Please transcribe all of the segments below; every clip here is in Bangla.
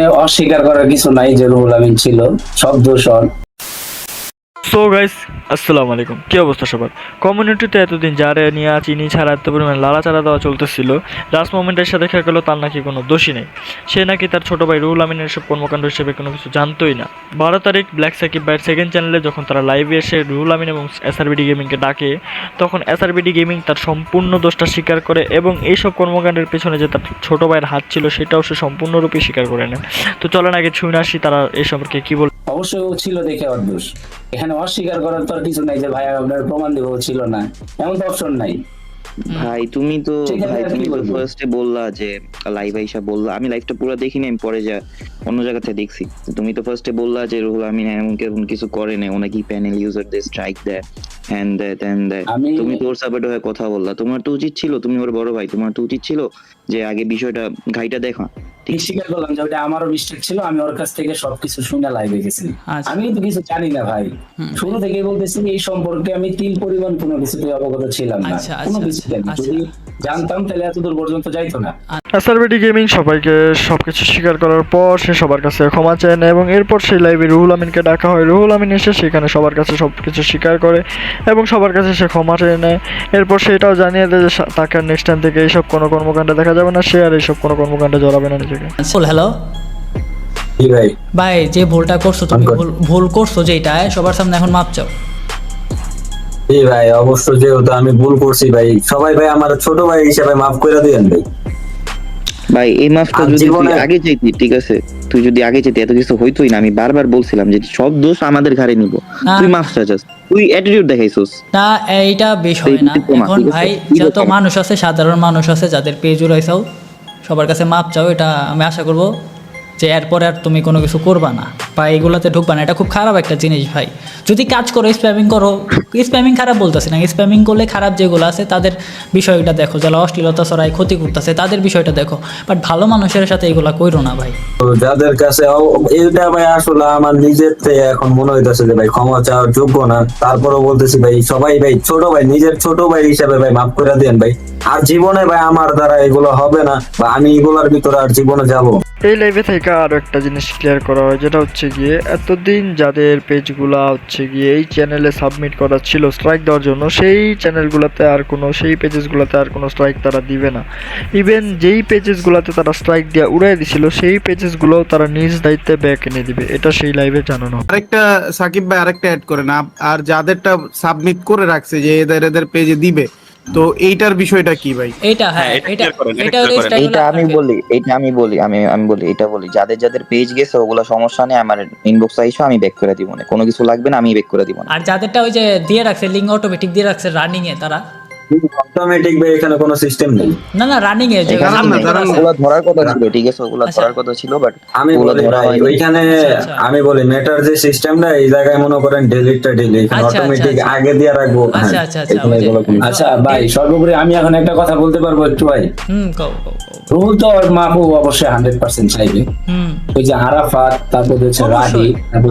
অস্বীকার করার কিছু নাই যে রুহুল আমিন ছিল, সব দোষ ওর। সো গাইস, আসসালামু আলাইকুম। কী অবস্থা সবার? কমিউনিটিতে এতদিন যারা নিয়ে চিনি ছাড়া এত পরিমাণ লাড়াচাড়া দেওয়া চলতেছিল, লাস্ট মোমেন্টের সাথে দেখা গেলো তার নাকি কোনো দোষই নেই। সে নাকি তার ছোটো ভাই রুহুল আমিনের সব কর্মকাণ্ড হিসেবে কোনো কিছু জানতোই না। 12 তারিখ ব্ল্যাক সাকিব ভাইয়ের সেকেন্ড চ্যানেলে যখন তারা লাইভে এসে রুহুল আমিন এবং এসআরবিডি গেমিংকে ডাকে, তখন এসআরবিডি গেমিং তার সম্পূর্ণ দোষটা স্বীকার করে এবং এইসব কর্মকাণ্ডের পেছনে যে তার ছোটো ভাইয়ের হাত ছিল সেটাও সে সম্পূর্ণরূপে স্বীকার করে নেয়। তো চলেন আগে শুনে আসি তারা এই সম্পর্কে কী বল। অবশ্যই ও ছিল দেখে ওর দোষ। এখানে অস্বীকার করার তো আর কিছু নাই যে ভাই আপনার প্রমাণ দেবো ছিল না, এমন তো অপশন নাই। ভাই তুমি তো সেখানে আর কি তুমি তো বলবো? ফার্স্টে বললা যে লাইভ আইসা বললা, আমি লাইভটা পুরো দেখিনি, আমি পরে যা অন্য জায়গা থেকে দেখছি। তো তুমি তো ফার্স্টে বললা যে রুহুল আমিন এমন কিছু করে না, ওনাকে প্যানেল ইউজারদের স্ট্রাইক দেয়, হ্যান দেয়, ত্যান দেয়। তুমি তো ওর সাপোর্টে হয়ে কথা বললা, তোমার তো উচিত ছিল, তুমি ওর বড় ভাই, তোমার তো উচিত ছিল যে আগে বিষয়টা ঘাইটা দেখা। ঠিক স্বীকার করলাম যে ওটা আমারও মিস্টেক ছিল, আমি ওর কাছ থেকে সবকিছু শুনে লাইভে গেছি। আচ্ছা। আমি তো কিছু জানি না ভাই, শুরু থেকে বলতেছি এই সম্পর্কে আমি তিল পরিমাণ কোনো কিছুতে অবগত ছিলাম না, আচ্ছা, কোনো আচ্ছা, কিছু জানি না। আচ্ছা। যদি জানতাম তাহলে এতদূর পর্যন্ত যাইতো না। এসআরবিডি গেমিং সবাইকে সবকিছু স্বীকার করার পর সে সবার কাছে ক্ষমা চায় না এবং এরপর সেই লাইভে রুহুল আমিনকে ডাকা হয়। রুহুল আমিন এসে সেখানে সবার কাছে সবকিছু স্বীকার করে এবং সবার কাছে সে ক্ষমা চেয়ে নেয়। এরপর সেটাও জানিয়ে দেয় যে তাকে নেক্সট টাইম থেকে এইসব কোনো কর্মকাণ্ডে দেখা যাবে না, সে আর এইসব কোনো কর্মকাণ্ডে জড়াবে না নিজেকে। হ্যালো জি ভাই, ভাই, যে ভুলটা করছো তুমি, ভুল করছো যেটায়, সবার সামনে এখন মাপ চাও। জি ভাই, অবশ্যই যেহেতু আমি ভুল করছি ভাই, সবাই ভাই আমার ছোট ভাই হিসেবে মাফ করে দিয়েন ভাই। ভাই এই মাসটা আর যদি তুই জীবনে- আগে চাইতি, ঠিক আছে, তুই যদি আগে চাইতি এত কিছু হইতোই না। আমি বারবার বলছিলাম যে সব দোষ আমাদের ঘাড়ে নিব, তুই মাফটা চাস, তুই অ্যাটিটিউড দেখাইছস। না, এইটা বিষয় না। এখন ভাই যত মানুষ আছে, সাধারণ মানুষ আছে যাদের পেজ উড়াইছাও, সবার কাছে মাপ চাও। এটা আমি আশা করব যে এরপরে আর তুমি কোনো কিছু করবা না বা এগুলোতে ঢুকবা না। এটা খুব খারাপ একটা জিনিস ভাই। যদি কাজ করো, স্প্যামিং করো, স্প্যামিং খারাপ বলতেছি না, স্প্যামিং করলে খারাপ যেগুলো আছে তাদের বিষয়টা দেখো, যারা অশ্লীলতা ছড়ায় ক্ষতি করতেছে তাদের বিষয়টা দেখো, বাট ভালো মানুষের সাথে এগুলা কইরো না ভাই। তো যাদের কাছে এইটা ভাই আসলে আমার নিজের থেকে এখন মনে হইতেছে যে ভাই ক্ষমা চাওয়ার যোগ্য না, তারপরেও বলতেছি ভাই সবাই ভাই ছোট ভাই, নিজের ছোট ভাই হিসাবে ভাই মাফ করে দেন ভাই। আর জীবনে ভাই আমার দ্বারা এগুলো হবে না বা আমি এগুলোর ভিতরে আর জীবনে যাব। এই লাইভে থেকে আরও একটা জিনিস ক্লিয়ার করা হয়, যেটা হচ্ছে গিয়ে এতদিন যাদের পেজগুলা হচ্ছে গিয়ে এই চ্যানেলে সাবমিট করা ছিল স্ট্রাইক দেওয়ার জন্য, সেই চ্যানেলগুলোতে আর কোনো, সেই পেজেসগুলোতে আর কোনো স্ট্রাইক তারা দিবে না। ইভেন যেই পেজেসগুলোতে তারা স্ট্রাইক দিয়ে উড়াই দিছিল সেই পেজেসগুলোও তারা নিজ দায়িত্বে ব্যাক এনে দিবে, এটা সেই লাইভে জানানো। আরেকটা সাকিব ভাই আরেকটা অ্যাড করেন আর যাদেরটা সাবমিট করে রাখছে যে এদের পেজে দিবে, তো এইটার বিষয়টা কি ভাই? এটা হ্যাঁ, এটা এইটা আমি বলি এটা বলি, যাদের যাদের পেজ গেছে ওগুলা সমস্যা নেই, আমার ইনবক্স আইসো, আমি ব্যাক করে দিব না, কোনো কিছু লাগবে না, আমি ব্যাক করে দিব না। আর যাদেরটা ওই যে দিয়ে রাখছে লিঙ্ক অটোমেটিক দিয়ে রাখছে রানিং এ, তারা অটোমেটিক ভাই এখানে কোনো সিস্টেম নেই। না রানিং এ যে দাঁড়ান না, দাঁড়ান না। ওগুলা ধরার কথা ছিল, ঠিক আছে, ওগুলা ধরার কথা ছিল, বাট আমি ওগুলা বলি ধরা ভাই হয়নি। ওইখানে আমি বলি মেটার যে সিস্টেমটা এই জায়গায় মনে করেন ডিলিটটা ডিলিট আচ্ছা, অটোমেটিক আচ্ছা। আগে দিয়ে রাখবো। আচ্ছা, হ্যাঁ, আচ্ছা, আচ্ছা, এখানে ওই যে- এগুলো কোনো- আচ্ছা ভাই, সর্বোপরি আমি এখন একটা কথা বলতে পারবো একটু ভাই। কও। রুহুল তো ওর মাপু অবশ্যই 100% চাইবে। ওই যে আরাফাত, তারপর হচ্ছে রাহি, তারপর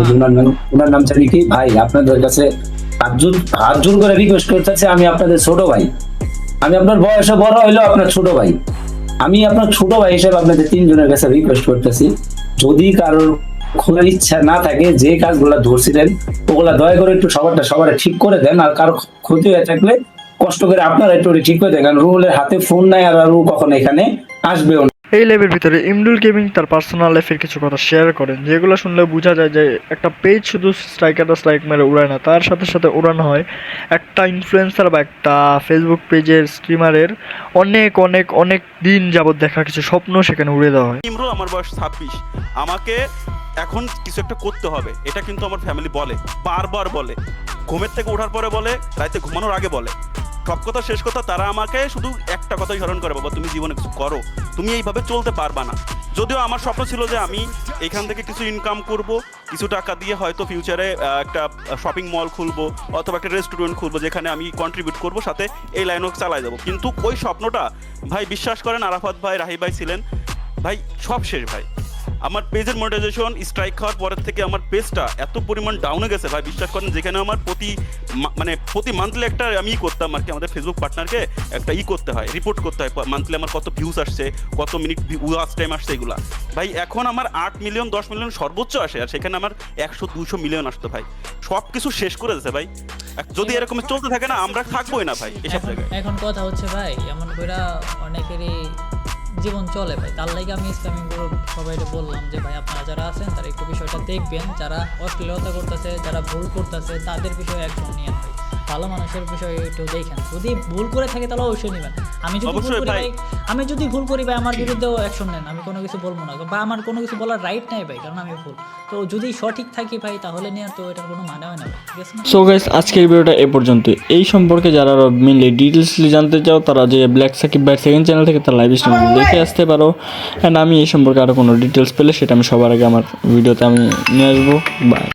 ওনার নাম জানি কি ভাই, আপনাদের কাছে হাত জোর করে রিকোয়েস্ট করতেছে, আমি আপনাদের ছোট ভাই, আমি আপনার বয়সে বড় হইলেও আপনার ছোট ভাই, আমি আপনার ছোট ভাই হিসেবে আপনাদের তিনজনের কাছে রিকোয়েস্ট করতেছি, যদি কারোর খোলার ইচ্ছা না থাকে, যে কাজগুলা ধরছিলেন ওগুলা দয়া করে একটু সবার ঠিক করে দেন। আর কারো ক্ষতি হয়ে থাকলে কষ্ট করে আপনারা একটু ঠিক করে দেন, কারণ রুহুলের হাতে ফোন নাই আর রুহু কখনো এখানে আসবেও না। এই লাইভের ভিতরে ইমরুল গেমিং তার পার্সোনাল লাইফের কিছু কথা শেয়ার করেন, যেগুলো শুনলে বোঝা যায় যে একটা পেজ শুধু স্ট্রাইকারটা স্ট্রাইক মেরে উড়ায় না, তার সাথে সাথে উড়ানো হয় একটা ইনফ্লুয়েন্সার বা একটা ফেসবুক পেজের স্ট্রিমারের অনেক অনেক অনেক দিন যাবত দেখা কিছু স্বপ্ন সেখানে উড়ে দেওয়া হয়। ইমরুল, আমার বয়স 26, আমাকে এখন কিছু একটা করতে হবে, এটা কিন্তু আমার ফ্যামিলি বলে, বারবার বলে, ঘুমের থেকে ওঠার পরে বলে, রাতে ঘুমানোর আগে বলে, সব কথা শেষ কথা তারা আমাকে শুধু একটা কথাই স্মরণ করে, বাবা তুমি জীবনে কিছু করো, তুমি এইভাবে চলতে পারবা না। যদিও আমার স্বপ্ন ছিল যে আমি এখান থেকে কিছু ইনকাম করব, কিছু টাকা দিয়ে হয়তো ফিউচারে একটা শপিং মল খুলবো অথবা একটা রেস্টুরেন্ট খুলবো যেখানে আমি কন্ট্রিবিউট করব, সাথে এই লাইনও চালাই যাবো। কিন্তু ওই স্বপ্নটা ভাই বিশ্বাস করেন, আরাফাত ভাই, রাহি ভাই ছিলেন ভাই, সব শেষ ভাই। আমার পেজের মনিটাইজেশন স্ট্রাইক খাওয়ার পরের থেকে আমার পেজটা এত পরিমাণ ডাউনে গেছে ভাই, বিশ্বাস করেন। যেখানে আমার প্রতি মান্থলি একটা আমি করতাম আর কি, আমাদের ফেসবুক পার্টনারকে একটা করতে হয়, রিপোর্ট করতে হয় মান্থলি আমার কত ভিউজ আসছে, কত মিনিট ওয়াচ টাইম আসছে এগুলা। ভাই এখন আমার 8 মিলিয়ন 10 মিলিয়ন সর্বোচ্চ আসে, আর সেখানে আমার 100-200 মিলিয়ন আসতো ভাই। সব কিছু শেষ করে দিয়েছে ভাই। যদি এরকম চলতে থাকে না, আমরা থাকবোই না ভাই এসব জায়গায়। এখন কথা হচ্ছে ভাই, এমন করে অনেকেরই জীবন চলে ভাই। তার লাগে আমি ইসলামী গ্রুপ সবাইকে বললাম যে ভাই আপনারা যারা আছেন তারা একটু বিষয়টা দেখবেন, যারা অশ্লীলতা করতেছে, যারা ভুল করতেছে তাদের বিষয়ে অ্যাকশন নিয়েন ভাই। ভালো মানুষের বিষয়ে একটু দেখেন, যদি ভুল করে থাকে তাহলে অবশ্যই নেবেন। আমি যদি ভুল করি ভাই, আমার বিরুদ্ধেও অ্যাকশন নেন, আমি কোনো কিছু বলবো না, বা আমার কোনো কিছু বলার রাইট নাই ভাই, কারণ আমি ভুল। তো যদি সঠিক থাকি ভাই তাহলে নিয়ে তো এটার কোনো মানে হয় না ভাই, ঠিক আছে না? সো গাইস, আজকের ভিডিওটা এ পর্যন্ত। এই সম্পর্কে যারা আরো মেনলি ডিটেলসলি জানতে চাও তারা যে ব্ল্যাক সাকিব ভাইয়ের সেকেন্ড চ্যানেল থেকে তার লাইভ স্ট্রিম দেখে আসতে পারো। অ্যান্ড আমি এই সম্পর্কে আরো কোনো ডিটেলস পেলে সেটা আমি সবার আগে আমার ভিডিওতে আমি নিয়ে আসবো। বাই।